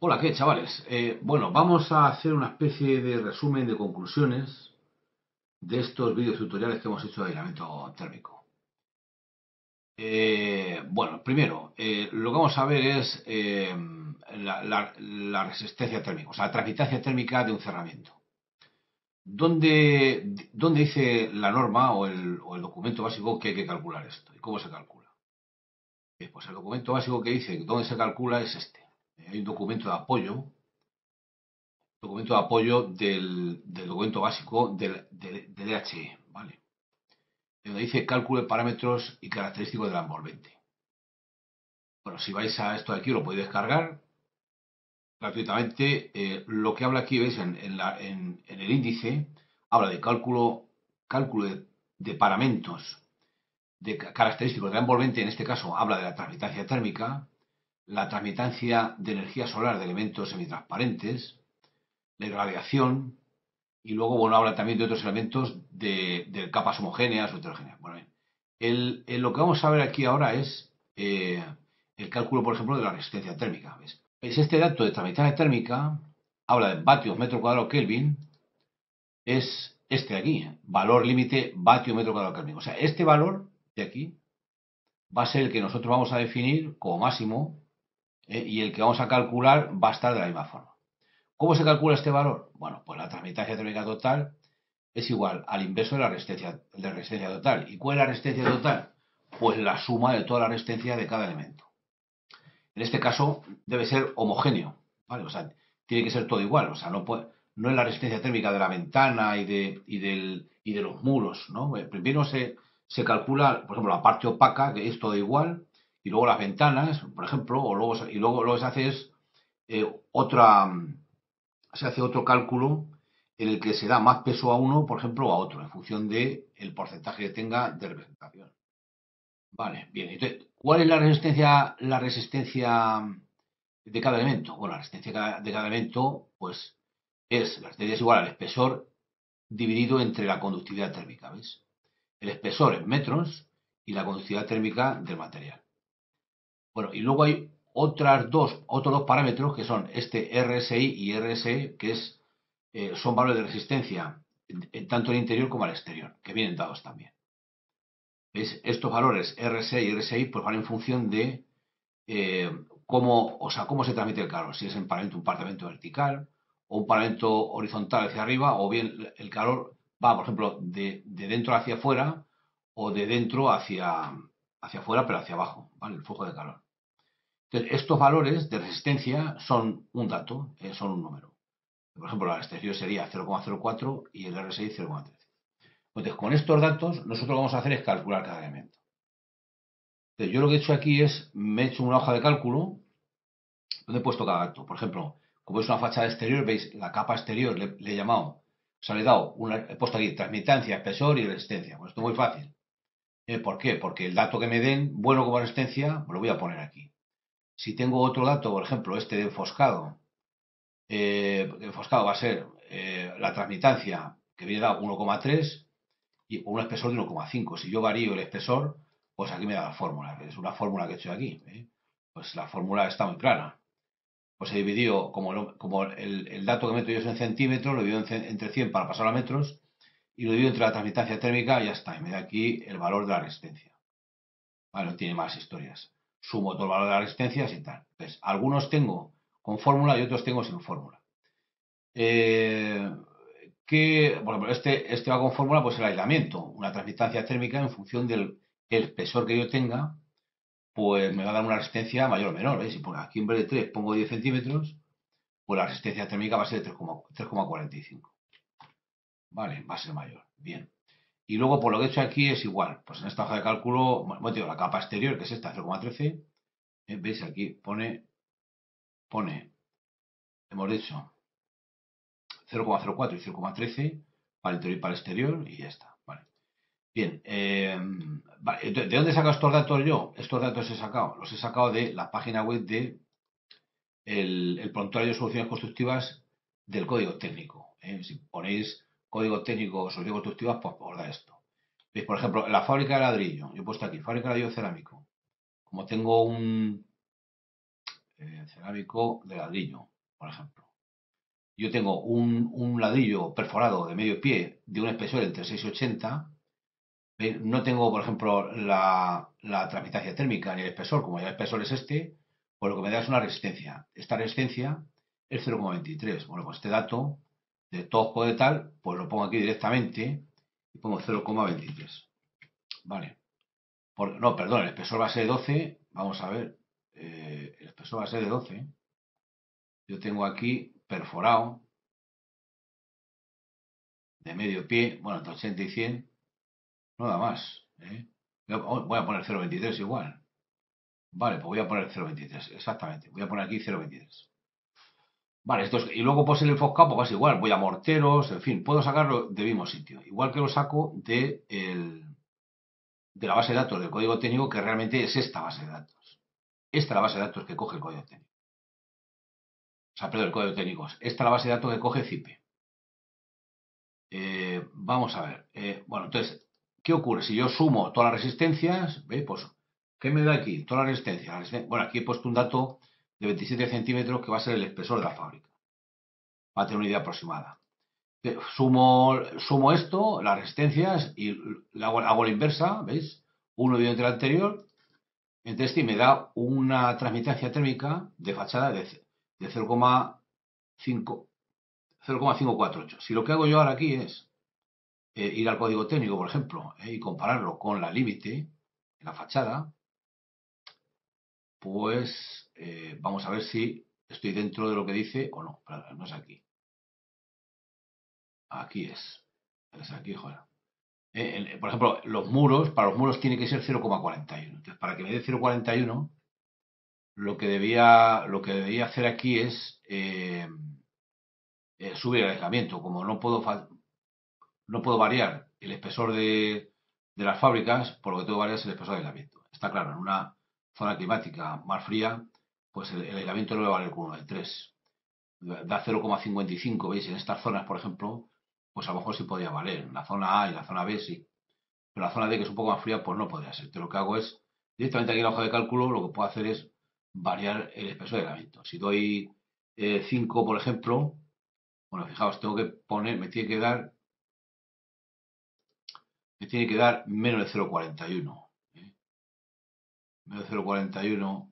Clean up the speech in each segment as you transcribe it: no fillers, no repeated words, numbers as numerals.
Hola, ¿qué chavales? Bueno, vamos a hacer una especie de resumen de conclusiones de estos vídeos tutoriales que hemos hecho de aislamiento térmico. Bueno, primero, lo que vamos a ver es la resistencia térmica, o sea, la transmitancia térmica de un cerramiento. ¿Dónde dice la norma o el documento básico que hay que calcular esto? ¿Y cómo se calcula? Pues el documento básico que dice dónde se calcula es este. Hay un documento de apoyo del documento básico del EHE, ¿vale? Donde dice cálculo de parámetros y característicos del envolvente. Bueno, si vais a esto de aquí lo podéis descargar gratuitamente. Lo que habla aquí, veis, en el índice, habla de cálculo de parámetros de característicos del envolvente. En este caso habla de la transmitancia térmica, la transmitancia de energía solar de elementos semitransparentes, la irradiación. Y luego, bueno, habla también de otros elementos de capas homogéneas o heterogéneas. Bueno, bien. Lo que vamos a ver aquí ahora es el cálculo, por ejemplo, de la resistencia térmica. ¿Ves? Este dato de transmitancia térmica habla de vatios metro cuadrado Kelvin, es este de aquí, valor límite vatio metro cuadrado Kelvin. O sea, este valor de aquí va a ser el que nosotros vamos a definir como máximo, y el que vamos a calcular va a estar de la misma forma. ¿Cómo se calcula este valor? Bueno, pues la transmitancia térmica total es igual al inverso de la resistencia total. ¿Y cuál es la resistencia total? Pues la suma de toda la resistencia de cada elemento. En este caso debe ser homogéneo, ¿vale? O sea, tiene que ser todo igual. O sea, no es la resistencia térmica de la ventana y de los muros, ¿no? Primero se calcula, por ejemplo, la parte opaca, que es todo igual, y luego las ventanas, por ejemplo, y luego lo que se hace es eh, otra, se hace otro cálculo en el que se da más peso a uno, por ejemplo, o a otro, en función del tenga que tenga de representación. Vale, bien. Entonces, ¿cuál es la resistencia de cada elemento? Bueno, la resistencia de cada elemento, pues, la resistencia es igual al espesor dividido entre la conductividad térmica, ¿ves? El espesor en metros y la conductividad térmica del material. Bueno, y luego hay otros dos parámetros que son este RSI y RSE, son valores de resistencia tanto al interior como al exterior, que vienen dados también. ¿Veis? Estos valores RSI y RSI pues van en función de cómo se transmite el calor, si es en un parámetro vertical o un parámetro horizontal hacia arriba, o bien el calor va, por ejemplo, de dentro hacia afuera o de dentro hacia afuera, pero hacia abajo, ¿vale? El flujo de calor. Entonces, estos valores de resistencia son un dato, son un número. Por ejemplo, la exterior sería 0,04 y el RSI 0,13. Entonces, con estos datos, nosotros lo que vamos a hacer es calcular cada elemento. Entonces, yo lo que he hecho aquí me he hecho una hoja de cálculo donde he puesto cada dato. Por ejemplo, como es una fachada exterior, veis, la capa exterior le he llamado, o sea, le he dado, he puesto aquí transmitancia, espesor y resistencia. Pues esto es muy fácil. ¿Por qué? Porque el dato que me den, bueno como resistencia, me lo voy a poner aquí. Si tengo otro dato, por ejemplo, este de enfoscado, enfoscado va a ser la transmitancia que viene dado 1,3 y un espesor de 1,5. Si yo varío el espesor, pues aquí me da la fórmula. Es una fórmula que he hecho aquí. Pues la fórmula está muy clara. Pues he dividido, como el dato que meto yo es en centímetros, lo divido entre 100 para pasar a metros y lo divido entre la transmitancia térmica y ya está. Y me da aquí el valor de la resistencia. Vale, no tiene más historias. Sumo todo el valor de las resistencias y tal. Entonces, algunos tengo con fórmula y otros tengo sin fórmula. Eh, por ejemplo, este va con fórmula, pues el aislamiento, una transmitancia térmica en función del espesor que yo tenga, pues me va a dar una resistencia mayor o menor. Si por aquí en vez de 3 pongo 10 centímetros, pues la resistencia térmica va a ser de 3,45. Vale, va a ser mayor. Bien. Y luego, por lo que he hecho aquí es igual. Pues en esta hoja de cálculo, bueno, digo, la capa exterior, que es esta, 0,13, ¿veis? Aquí pone, hemos dicho, 0,04 y 0,13 para el interior y para el exterior y ya está. Vale. Bien. Vale, ¿de dónde he sacado estos datos yo? Estos datos los he sacado de la página web de el prontuario de soluciones constructivas del código técnico. Si ponéis código técnico o soluciones constructivas, pues os da esto. ¿Veis? Por ejemplo, la fábrica de ladrillo. Yo he puesto aquí, fábrica de ladrillo cerámico. Como tengo un cerámico de ladrillo, por ejemplo. Yo tengo un ladrillo perforado de medio pie de un espesor entre 6 y 80. No tengo, por ejemplo, la transmitancia térmica ni el espesor, como ya el espesor es este, pues lo que me da es una resistencia. Esta resistencia es 0,23. Bueno, pues este dato de tosco de tal, pues lo pongo aquí directamente y pongo 0,23. Vale. No, perdón, el espesor va a ser de 12. Vamos a ver. El espesor va a ser de 12. Yo tengo aquí perforado de medio pie, bueno, entre 80 y 100, no da más. Voy a poner 0,23 igual. Vale, pues voy a poner 0,23, exactamente. Voy a poner aquí 0,23. Vale, y luego pues el enfocado pues es igual. Voy a morteros, en fin, puedo sacarlo del mismo sitio. Igual que lo saco de la base de datos del código técnico, que realmente es esta base de datos. Esta es la base de datos que coge el código técnico. O sea, perdón, el código técnico. Esta es la base de datos que coge CIPE. Vamos a ver. Bueno, entonces, ¿qué ocurre? Si yo sumo todas las resistencias, ¿veis? Pues, ¿qué me da aquí? Todas las resistencias. Bueno, aquí he puesto un dato de 27 centímetros que va a ser el espesor de la fábrica. Va a tener una idea aproximada. Sumo esto, las resistencias, y hago la inversa, ¿veis? Uno dividido entre el anterior. Entonces, este me da una transmitancia térmica de fachada de 0,548. Si lo que hago yo ahora aquí es ir al código técnico, por ejemplo, y compararlo con la límite en la fachada, pues vamos a ver si estoy dentro de lo que dice o no. Pero no es aquí. Aquí es. Es aquí, joder. Por ejemplo, para los muros tiene que ser 0,41. Entonces, para que me dé 0,41, lo que debía hacer aquí es subir el aislamiento. Como no puedo variar el espesor de las fábricas, por lo que tengo que variar es el espesor de aislamiento. Está claro, en una zona climática más fría, pues el aislamiento no va a valer con 1,3. Da 0,55, ¿veis? En estas zonas, por ejemplo, pues a lo mejor sí podría valer. En la zona A y la zona B sí. Pero la zona D, que es un poco más fría, pues no podría ser. Entonces, lo que hago es, directamente aquí en la hoja de cálculo, lo que puedo hacer es variar el espesor de aislamiento. Si doy 5, por ejemplo, bueno, fijaos, tengo que poner, me tiene que dar menos de 0,41. Menos de 0,41,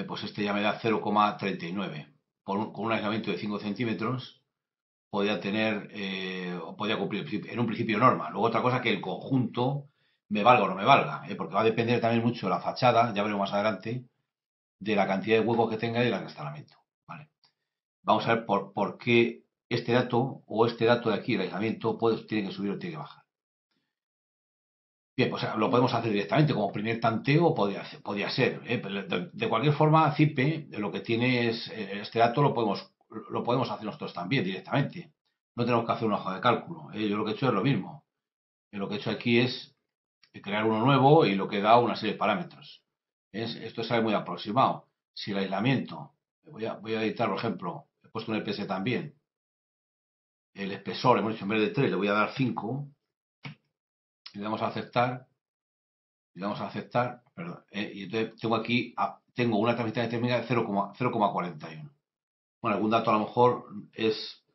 pues este ya me da 0,39. Con un aislamiento de 5 centímetros podría cumplir en un principio norma. Luego otra cosa que el conjunto me valga o no me valga, porque va a depender también mucho de la fachada, ya veremos más adelante, de la cantidad de huecos que tenga y del acristalamiento. Vale. Vamos a ver por qué este dato o este dato de aquí, el aislamiento, tiene que subir o tiene que bajar. Bien, pues lo podemos hacer directamente, como primer tanteo podría ser. Pero de cualquier forma, CIPE lo que tiene es, este dato lo podemos hacer nosotros también directamente. No tenemos que hacer una hoja de cálculo. Yo lo que he hecho es lo mismo. Lo que he hecho aquí es crear uno nuevo y lo que da una serie de parámetros. Esto es algo muy aproximado. Si el aislamiento, voy a editar, por ejemplo, he puesto un EPS también. El espesor, hemos dicho en vez de 3, le voy a dar 5. Y le damos a aceptar. Perdón, y entonces tengo una transmisión térmica de 0,41. Bueno, algún dato a lo mejor es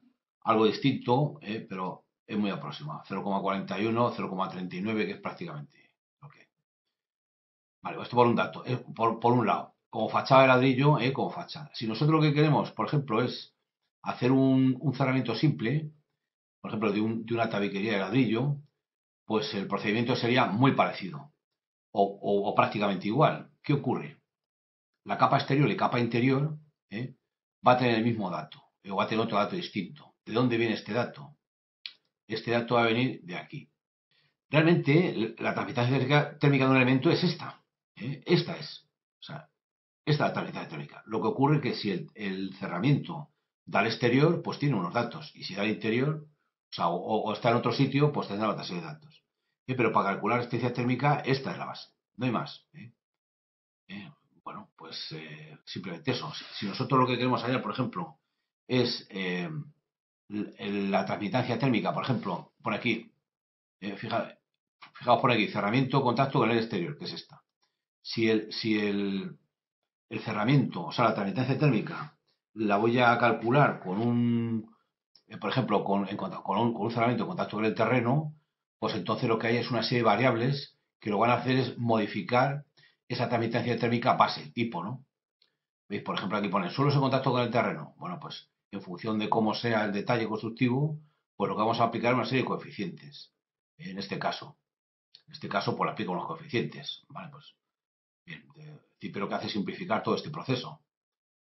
algo distinto, pero es muy aproximado. 0,41, 0,39, que es prácticamente lo que. Vale, esto por un dato, por un lado. Como fachada de ladrillo, como fachada. Si nosotros lo que queremos, por ejemplo, es hacer un cerramiento simple, por ejemplo, de una tabiquería de ladrillo, pues el procedimiento sería muy parecido. O prácticamente igual. ¿Qué ocurre? La capa exterior y capa interior va a tener el mismo dato, o va a tener otro dato distinto. ¿De dónde viene este dato? Este dato va a venir de aquí. Realmente, la transmitancia térmica de un elemento es esta. Esta es. O sea, esta es la transmitancia térmica. Lo que ocurre es que si el cerramiento da al exterior, pues tiene unos datos. Y si da al interior, o está en otro sitio, pues tendrá otra serie de datos. Pero para calcular la resistencia térmica, esta es la base. No hay más. Bueno, pues simplemente eso. Si nosotros lo que queremos hallar, por ejemplo, es la transmitancia térmica, por ejemplo, por aquí, fijaos por aquí, cerramiento, contacto con el exterior, que es esta. Si el el cerramiento, o sea, la tramitancia térmica, la voy a calcular con por ejemplo, con un cerramiento en contacto con el terreno, pues entonces lo que hay es una serie de variables que lo van a hacer es modificar esa tramitancia térmica base, tipo, ¿no? ¿Veis? Por ejemplo, aquí pone suelos en contacto con el terreno. Bueno, pues en función de cómo sea el detalle constructivo, pues lo que vamos a aplicar es una serie de coeficientes. En este caso. En este caso, pues le aplico unos coeficientes. Vale, pues bien. Pero que hace simplificar todo este proceso.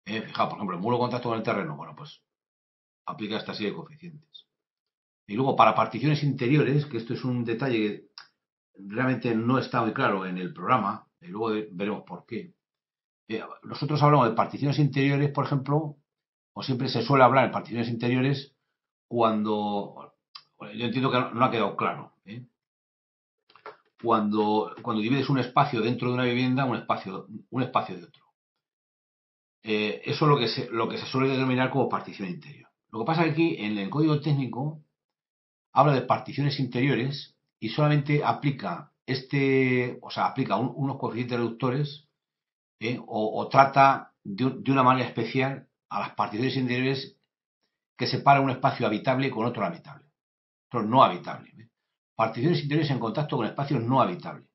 Fijaos, por ejemplo, el muro de contacto con el terreno. Bueno, pues aplica esta serie de coeficientes. Y luego, para particiones interiores, que esto es un detalle que realmente no está muy claro en el programa, y luego veremos por qué. Nosotros hablamos de particiones interiores, por ejemplo, o siempre se suele hablar en particiones interiores cuando, bueno, yo entiendo que no ha quedado claro, cuando divides un espacio dentro de una vivienda, un espacio de otro. Eso es lo que se suele denominar como partición interior. Lo que pasa es que aquí en el código técnico habla de particiones interiores y solamente aplica aplica unos coeficientes reductores, o trata de una manera especial a las particiones interiores que separa un espacio habitable con otro habitable, otro no habitable. Particiones interiores en contacto con espacios no habitables.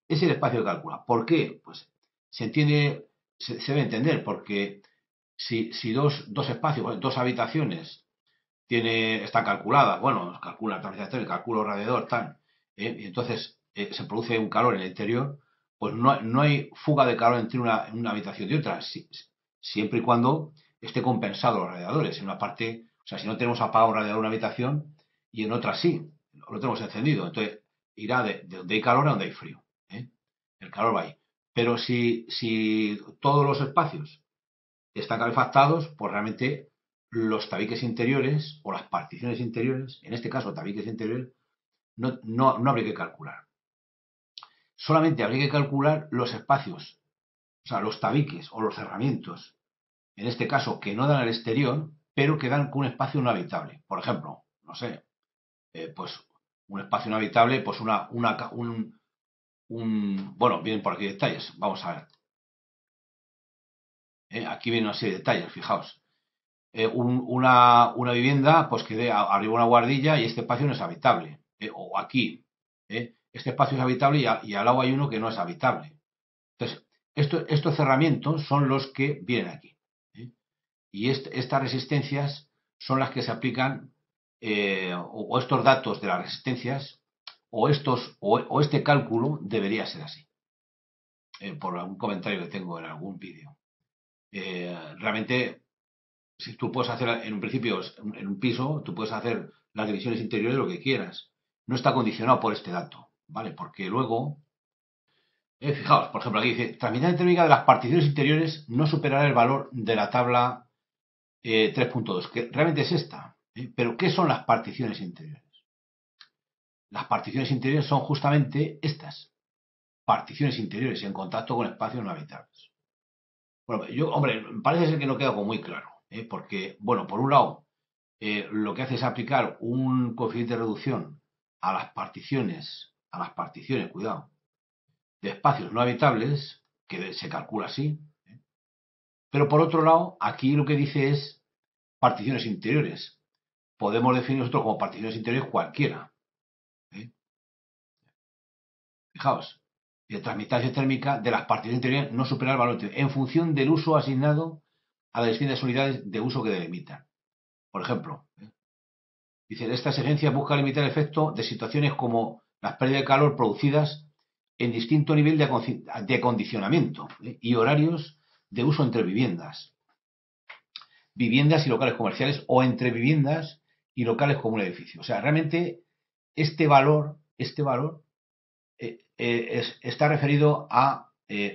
Es el espacio que calcula. ¿Por qué? Pues se entiende, se debe entender, porque si dos espacios, dos habitaciones están calculadas, bueno, calcula la tramitación, calcula el radiador, tal, y entonces se produce un calor en el interior, pues no hay fuga de calor entre una habitación y otra, siempre y cuando esté compensado los radiadores. En una parte, o sea, si no tenemos apagado un radiador en una habitación y en otra sí, lo tenemos encendido, entonces irá de donde hay calor a donde hay frío. El calor va ahí. Pero si todos los espacios están calefactados, pues realmente los tabiques interiores o las particiones interiores, en este caso tabiques interiores, no habría que calcular. Solamente habría que calcular los espacios, o sea, los tabiques o los cerramientos, en este caso que no dan al exterior, pero que dan con un espacio no habitable. Por ejemplo, no sé, pues un espacio no habitable, pues bueno, vienen por aquí detalles, vamos a ver. Aquí viene una serie de detalles, fijaos. Una vivienda, pues que dé arriba una guardilla y este espacio no es habitable. O aquí, este espacio es habitable y al lado hay uno que no es habitable. Entonces, estos cerramientos son los que vienen aquí. Y estas resistencias son las que se aplican, o estos datos de las resistencias, o este cálculo debería ser así, por algún comentario que tengo en algún vídeo. Realmente, si tú puedes hacer, en un principio, en un piso, tú puedes hacer las divisiones interiores lo que quieras. No está condicionado por este dato, ¿vale? Porque luego, fijaos, por ejemplo, aquí dice, transmisión térmica de las particiones interiores no superará el valor de la tabla 3.2, que realmente es esta. Pero, ¿qué son las particiones interiores? Las particiones interiores son justamente estas, particiones interiores en contacto con espacios no habitables. Bueno, hombre, parece ser que no queda como muy claro, porque, bueno, por un lado, lo que hace es aplicar un coeficiente de reducción a las particiones, cuidado, de espacios no habitables, que se calcula así, pero por otro lado, aquí lo que dice es particiones interiores. Podemos definir nosotros como particiones interiores cualquiera. ¿eh? Fijaos, la transmitancia térmica de las particiones interiores no supera el valor en función del uso asignado a las distintas unidades de uso que delimitan. Por ejemplo, dice, esta exigencia busca limitar el efecto de situaciones como las pérdidas de calor producidas en distinto nivel de acondicionamiento, y horarios de uso entre viviendas y locales comerciales, o entre viviendas y locales como un edificio. O sea, realmente este valor está referido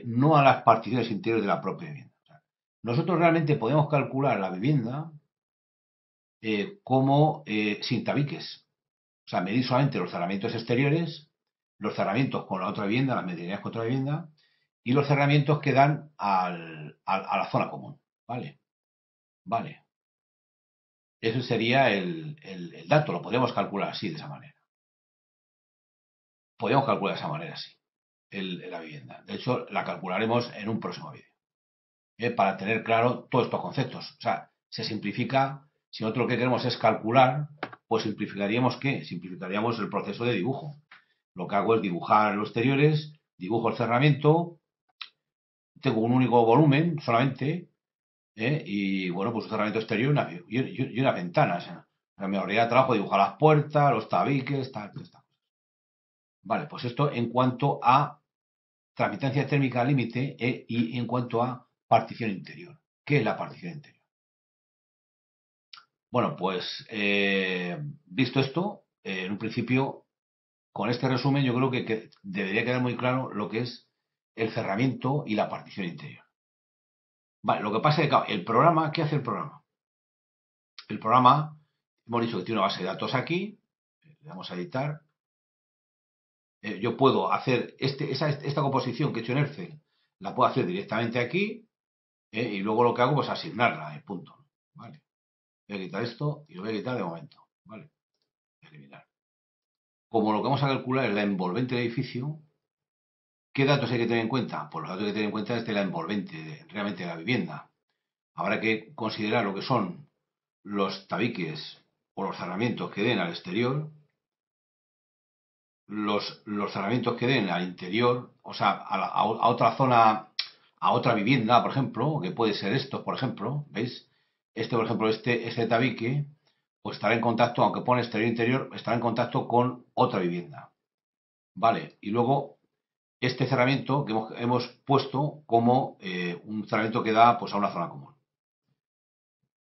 no a las particiones interiores de la propia vivienda. O sea, nosotros realmente podemos calcular la vivienda como sin tabiques. O sea, medir solamente los cerramientos exteriores, los cerramientos con la otra vivienda, las medianías con otra vivienda, y los cerramientos que dan a la zona común. ¿Vale? Vale. Ese sería el dato, lo podríamos calcular así, de esa manera. Podríamos calcular de esa manera, sí, la vivienda. De hecho, la calcularemos en un próximo vídeo. para tener claro todos estos conceptos. O sea, se simplifica. Si nosotros lo que queremos es calcular, pues simplificaríamos ¿qué? Simplificaríamos el proceso de dibujo. Lo que hago es dibujar los exteriores, dibujo el cerramiento, tengo un único volumen solamente, y bueno, pues un cerramiento exterior y unas ventanas. O sea, me ahorraría el trabajo de dibujar las puertas, los tabiques, tal. Vale, pues esto en cuanto a transmitancia térmica al límite y en cuanto a partición interior. ¿Qué es la partición interior? Bueno, pues visto esto, en un principio, con este resumen yo creo que debería quedar muy claro lo que es el cerramiento y la partición interior. Vale, lo que pasa es que, claro, el programa, ¿qué hace el programa? El programa, hemos dicho que tiene una base de datos aquí, le damos a editar. Yo puedo hacer esta composición que he hecho en Excel, la puedo hacer directamente aquí, y luego lo que hago pues asignarla, punto. ¿Vale? Voy a quitar esto y lo voy a quitar de momento. ¿Vale? Voy a eliminar. Como lo que vamos a calcular es la envolvente del edificio, ¿qué datos hay que tener en cuenta? Pues los datos que hay que tener en cuenta es de la envolvente, realmente de la vivienda. Habrá que considerar lo que son los tabiques o los cerramientos que den al exterior, los cerramientos que den al interior, o sea, a otra zona, a otra vivienda, por ejemplo, que puede ser esto, por ejemplo, ¿veis? Por ejemplo, este tabique, pues estará en contacto, aunque pone exterior-interior, estará en contacto con otra vivienda. Vale, y luego este cerramiento que hemos puesto como un cerramiento que da pues, a una zona común.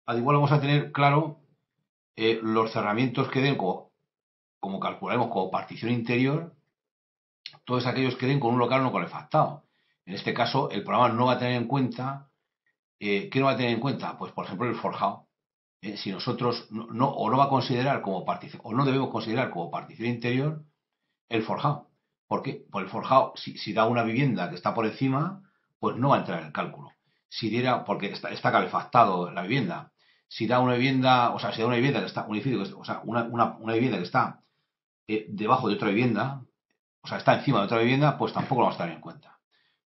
Al igual vamos a tener claro los cerramientos que den, como calcularemos como partición interior, todos aquellos que den con un local no calefactado. En este caso, el programa no va a tener en cuenta, ¿qué no va a tener en cuenta? Pues, por ejemplo, el forjado. Si nosotros o no va a considerar como partición, o no debemos considerar como partición interior el forjado. ¿Por qué? Pues el forjado, si da una vivienda que está por encima, pues no va a entrar en el cálculo. Si diera, porque está calefactado la vivienda. Si da una vivienda, o sea, si da una vivienda que está, un edificio, o sea, una vivienda que está debajo de otra vivienda, o sea, está encima de otra vivienda, pues tampoco lo vamos a tener en cuenta.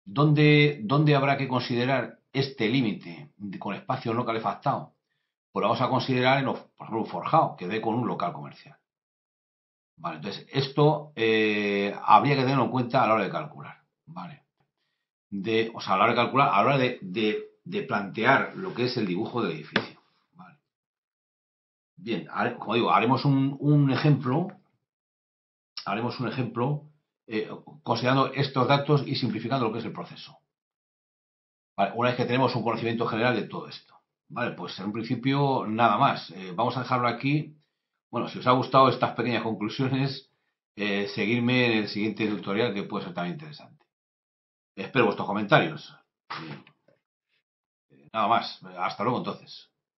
¿Dónde habrá que considerar este límite con espacio no calefactado? Pues lo vamos a considerar, por ejemplo, un forjado, que dé con un local comercial. Vale, entonces, esto habría que tenerlo en cuenta a la hora de calcular. Vale. O sea, a la hora de calcular, a la hora de plantear lo que es el dibujo del edificio. Vale. Bien, como digo, haremos un ejemplo considerando estos datos y simplificando lo que es el proceso. Vale, una vez que tenemos un conocimiento general de todo esto. Vale, pues en un principio nada más. Vamos a dejarlo aquí. Bueno, si os ha gustado estas pequeñas conclusiones, seguidme en el siguiente tutorial que puede ser tan interesante. Espero vuestros comentarios. Nada más. Hasta luego entonces.